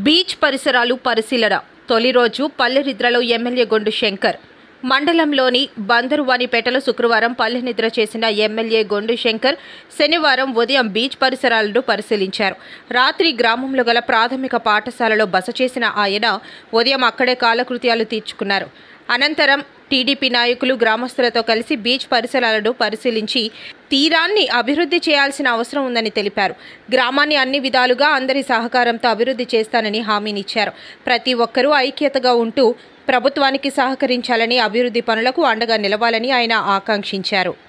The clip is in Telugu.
బీచ్ పరిసరాలు పరిశీలన తొలి రోజు పల్లెనిద్రలో ఎమ్మెల్యే గొండు శంకర్. మండలంలోని బందరువానిపేటలో శుక్రవారం పల్లెనిద్ర చేసిన ఎమ్మెల్యే గొండు శంకర్ శనివారం ఉదయం బీచ్ పరిసరాలను పరిశీలించారు. రాత్రి గ్రామంలో గల ప్రాథమిక పాఠశాలలో బస చేసిన ఆయన ఉదయం అక్కడే కాలకృత్యాలు తీర్చుకున్నారు. అనంతరం టీడీపీ నాయకులు గ్రామస్తులతో కలిసి బీచ్ పరిసరాలను పరిశీలించి తీరాన్ని అభివృద్ధి చేయాల్సిన అవసరం ఉందని తెలిపారు. గ్రామాన్ని అన్ని విధాలుగా అందరి సహకారంతో అభివృద్ధి చేస్తానని హామీనిచ్చారు. ప్రతి ఒక్కరూ ఐక్యతగా ఉంటూ ప్రభుత్వానికి సహకరించాలని, అభివృద్ధి పనులకు అండగా నిలవాలని ఆయన ఆకాంక్షించారు.